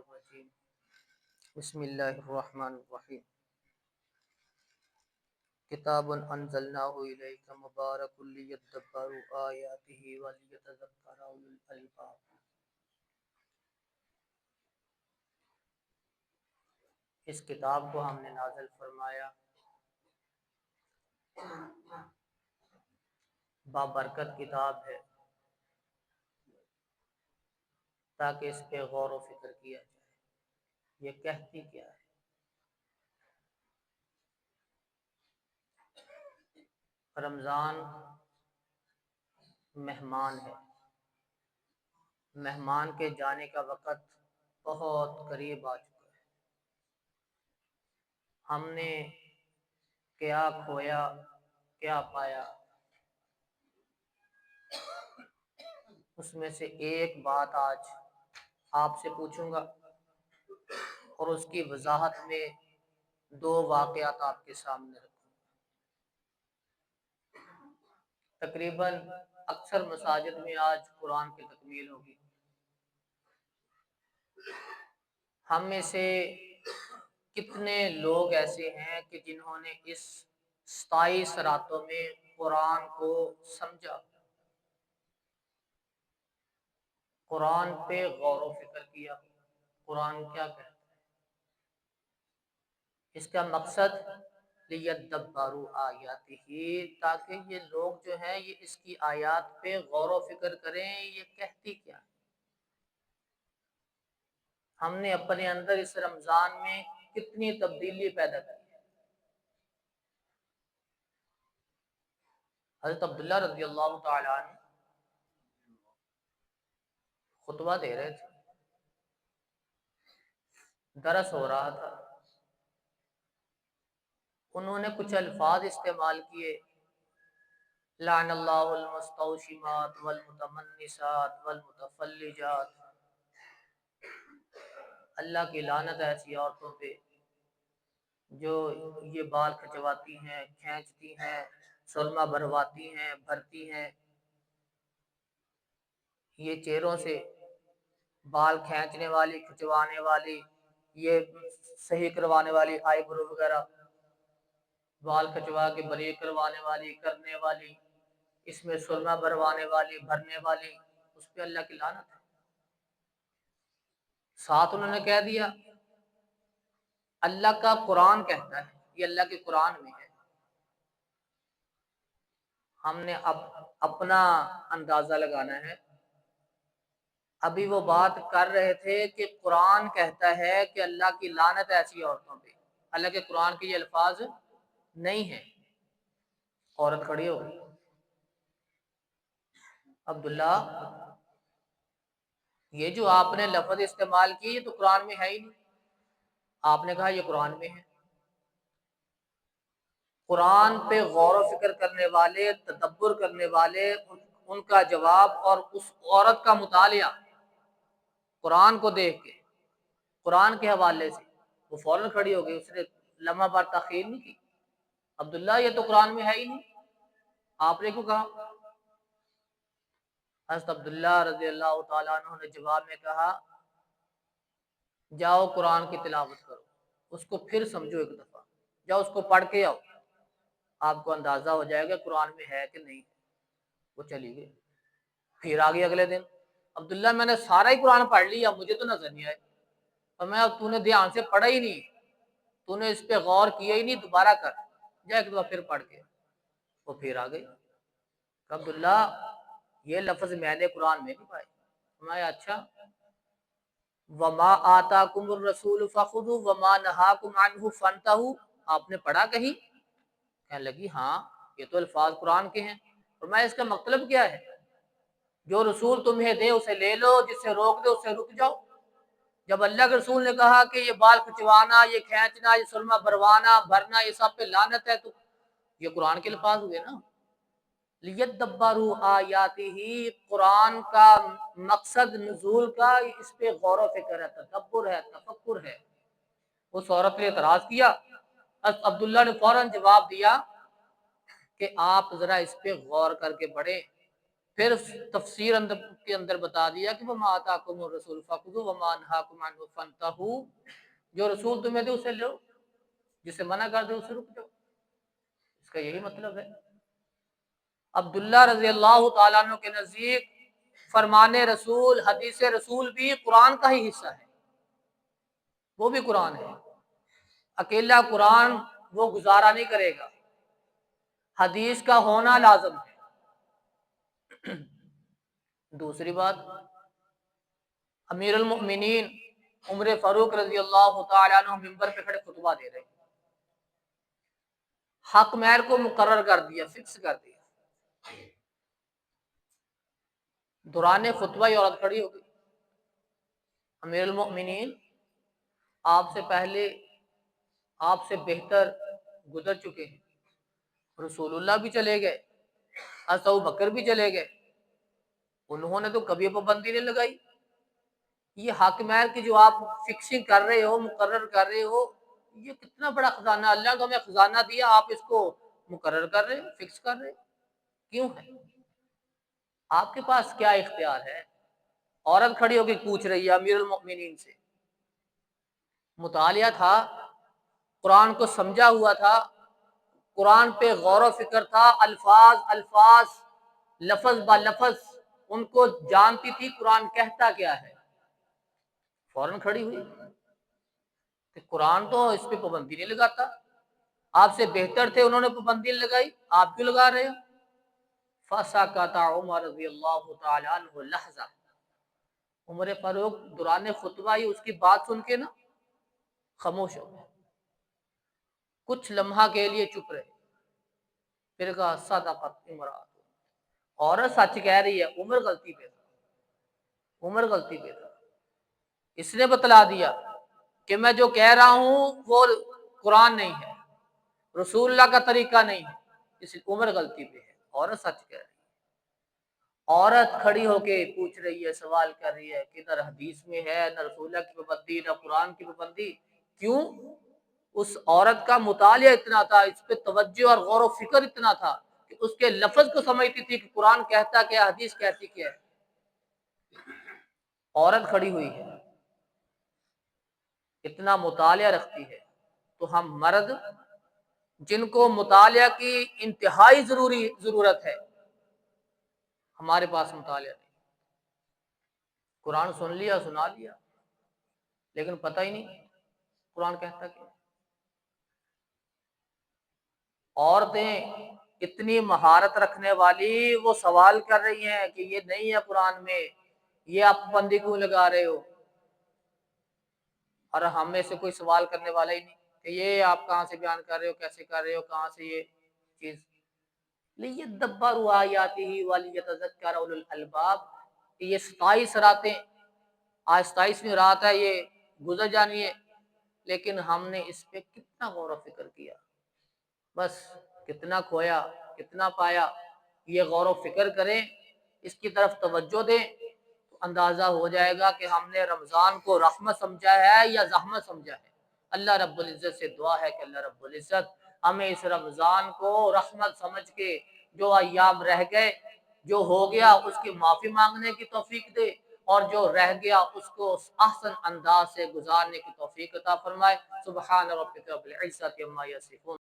الرجیم بسم اللہ الرحمن الرحیم کتاب انزلناہ الیک مبارک لیدبروا آیاتہ ولیتذکر اولو الالباب۔ اس کتاب کو ہم نے نازل فرمایا بابرکت کتاب ہے تاکہ اس پہ غور و فکر کیا جائے۔ یہ کہتی کیا ہے؟ رمضان مہمان ہے، مہمان کے جانے کا وقت بہت قریب آ چکا ہے۔ ہم نے کیا کھویا کیا پایا، اس میں سے ایک بات آج آپ سے پوچھوں گا اور اس کی وضاحت میں دو واقعات آپ کے سامنے رکھوں گا۔ تقریباً اکثر مساجد میں آج قرآن کی تکمیل ہوگی۔ ہم میں سے کتنے لوگ ایسے ہیں کہ جنہوں نے اس 27 راتوں میں قرآن کو سمجھا، قرآن پہ غور و فکر کیا، قرآن کیا کہتا ہے؟ اس کا مقصد لیدبروا آیاتہ، تاکہ یہ لوگ جو ہیں یہ اس کی آیات پہ غور و فکر کریں یہ کہتی کیا ہے۔ ہم نے اپنے اندر اس رمضان میں کتنی تبدیلی پیدا کی ہے۔ حضرت عبداللہ رضی اللہ تعالی عنہ خطبہ دے رہے تھے، درس ہو رہا تھا، انہوں نے کچھ الفاظ استعمال کیے، لعن اللہ المستوشمات والمتمنسات والمتفلجات، اللہ کی لعنت ہے ایسی عورتوں پہ جو یہ بال کھچواتی ہیں، کھینچتی ہیں، سرما بھرواتی ہیں، بھرتی ہیں۔ یہ چہروں سے بال کھینچنے والی، کھچوانے والی، یہ صحیح کروانے والی، آئی برو وغیرہ بال کھچوا کے بریک کروانے والی، کرنے والی، اس میں سرما بھروانے والی، بھرنے والی، اس پہ اللہ کی لعنت ہے۔ ساتھ انہوں نے کہہ دیا اللہ کا قرآن کہتا ہے، یہ اللہ کے قرآن میں ہے۔ ہم نے اب اپنا اندازہ لگانا ہے۔ ابھی وہ بات کر رہے تھے کہ قرآن کہتا ہے کہ اللہ کی لعنت ایسی عورتوں پہ، اللہ کے قرآن کے یہ الفاظ نہیں ہیں۔ عورت کھڑی ہو گئی، عبداللہ یہ جو آپ نے لفظ استعمال کی یہ تو قرآن میں ہے ہی نہیں۔ آپ نے کہا یہ قرآن میں ہے۔ قرآن پہ غور و فکر کرنے والے، تدبر کرنے والے، ان کا جواب اور اس عورت کا مطالعہ قرآن کو دیکھ کے، قرآن کے حوالے سے، وہ فوراً کھڑی ہو گئی، اس نے لمحہ بار تاخیر نہیں کی۔ عبداللہ یہ تو قرآن میں ہے ہی نہیں، آپ نے کیوں کہا؟ حضرت عبداللہ رضی اللہ تعالیٰ عنہ نے جواب میں کہا جاؤ قرآن کی تلاوت کرو، اس کو پھر سمجھو ایک دفعہ، جاؤ اس کو پڑھ کے آؤ، آپ کو اندازہ ہو جائے گا قرآن میں ہے کہ نہیں۔ وہ چلی گئی، پھر آگے اگلے دن، عبداللہ میں نے سارا ہی قرآن پڑھ لیا، مجھے تو نظر نہیں آئے۔ اور میں اب تو نے دھیان سے پڑھا ہی نہیں، تو نے اس پہ غور کیا ہی نہیں، دوبارہ کر، جا ایک دفعہ پھر پڑھ کے۔ وہ پھر آ گئی، عبداللہ یہ لفظ میں نے قرآن میں نہیں پائے۔ میں اچھا، وما آتاکم الرسول فخذوا وما نہاکم عنہ فانتہوا، آپ نے پڑھا کہیں؟ کہنے لگی ہاں یہ تو الفاظ قرآن کے ہیں۔ اور میں اس کا مطلب کیا ہے؟ جو رسول تمہیں دے اسے لے لو، جس سے روک دے اس سے رک جاؤ۔ جب اللہ کے رسول نے کہا کہ یہ بال کھچوانا، یہ کھینچنا، یہ سرما بھروانا، بھرنا، یہ سب پہ لعنت ہے، تو یہ قرآن کے الفاظ ہوئے نا۔ لیدبروا آیاتہ، قرآن کا مقصد نزول کا اس پہ غور و فکر ہے، تدبر ہے، تفکر ہے۔ اس عورت نے اعتراض کیا، عبداللہ نے فوراً جواب دیا کہ آپ ذرا اس پہ غور کر کے پڑھیں، پھر تفسیر کے اندر بتا دیا کہ وما آتاکم الرسول فخذوہ وما نہاکم عنہ فانتہوا، جو رسول تمہیں دے اسے لو، جسے منع کر دے اسے رک جاؤ. اس کا یہی مطلب ہے. عبداللہ رضی اللہ تعالیٰ عنہ کے نزدیک فرمان رسول، حدیث رسول بھی قرآن کا ہی حصہ ہے، وہ بھی قرآن ہے. اکیلا قرآن وہ گزارا نہیں کرے گا، حدیث کا ہونا لازم ہے. دوسری بات، امیر المؤمنین عمر فاروق رضی اللہ تعالیٰ عنہ منبر پہ کھڑے خطبہ دے رہے ہیں، حق مہر کو مقرر کر دیا، فکس کر دیا. دوران خطبہ یہ عورت کھڑی ہو گئی. امیر المؤمنین آپ سے پہلے، آپ سے بہتر گزر چکے ہیں، رسول اللہ بھی چلے گئے، حضرت ابوبکر بھی چلے گئے، انہوں نے تو کبھی پابندی نہیں لگائی. یہ حق مہر کی جو آپ فکسنگ کر رہے ہو، مقرر کر رہے ہو، یہ کتنا بڑا خزانہ، اللہ کو ہمیں خزانہ دیا، آپ اس کو مقرر کر رہے ہو، فکس کر رہے ہو، کیوں ہے؟ آپ کے پاس کیا اختیار ہے؟ عورت کھڑی ہو کے پوچھ رہی ہے امیر المؤمنین سے. مطالعہ تھا، قرآن کو سمجھا ہوا تھا، قرآن پہ غور و فکر تھا، الفاظ الفاظ، لفظ با لفظ ان کو جانتی تھی قرآن کہتا کیا ہے. فوراً کھڑی ہوئی کہ قرآن تو اس پہ پابندی نہیں لگاتا، آپ سے بہتر تھے انہوں نے پابندی لگائی، آپ کیوں لگا رہے ہو؟ فسکت عمر رضی اللہ تعالی عنہ لحظہ، عمر فاروق دوران خطبہ ہی اس کی بات سن کے نا خاموش ہو گئے، کچھ لمحہ کے لیے چپ رہے. پھر کہا صدقت امرأۃ، عورت سچ کہہ رہی ہے، عمر غلطی پہ تھا، عمر غلطی پہ تھا. اس نے بتلا دیا کہ میں جو کہہ رہا ہوں وہ قرآن نہیں ہے، رسول اللہ کا طریقہ نہیں ہے، اس لیے عمر غلطی پہ ہے، عورت سچ کہہ رہی ہے. عورت کھڑی ہو کے پوچھ رہی ہے، سوال کر رہی ہے کہ نہ حدیث میں ہے، نہ رسول اللہ کی پابندی، نہ قرآن کی پابندی. کیوں؟ اس عورت کا مطالعہ اتنا تھا، اس پہ توجہ اور غور و فکر اتنا تھا کہ اس کے لفظ کو سمجھتی تھی کہ قرآن کہتا کیا، حدیث کہتی کیا ہے. عورت کھڑی ہوئی ہے، اتنا مطالعہ رکھتی ہے، تو ہم مرد جن کو مطالعہ کی انتہائی ضرورت ہے، ہمارے پاس مطالعہ نہیں. قرآن سن لیا، سنا لیا، لیکن پتہ ہی نہیں قرآن کہتا کیا. عورتیں اتنی مہارت رکھنے والی وہ سوال کر رہی ہیں کہ یہ نہیں ہے قرآن میں، یہ آپ پابندی کیوں لگا رہے ہو؟ اور ہم میں سے کوئی سوال کرنے والا ہی نہیں کہ یہ آپ کہاں سے بیان کر رہے ہو، کیسے کر رہے ہو، کہاں سے یہ چیز. لِيَدَّبَّرُوا آیَاتِهِ وَلِيَتَذَكَّرَ أُولُو الْأَلْبَابِ، یہ 27 راتیں، آج 27ویں رات ہے، یہ گزر جانی ہے، لیکن ہم نے اس پہ کتنا غور و فکر کیا، بس کتنا کھویا کتنا پایا. یہ غور و فکر کریں، اس کی طرف توجہ دیں، تو اندازہ ہو جائے گا کہ ہم نے رمضان کو رحمت سمجھا ہے یا زحمت سمجھا ہے. اللہ رب العزت سے دعا ہے کہ اللہ رب العزت ہمیں اس رمضان کو رحمت سمجھ کے جو ایام رہ گئے، جو ہو گیا اس کی معافی مانگنے کی توفیق دے، اور جو رہ گیا اس کو احسن انداز سے گزارنے کی توفیق عطا فرمائے. سبحان ربک رب العزت عما یصفون.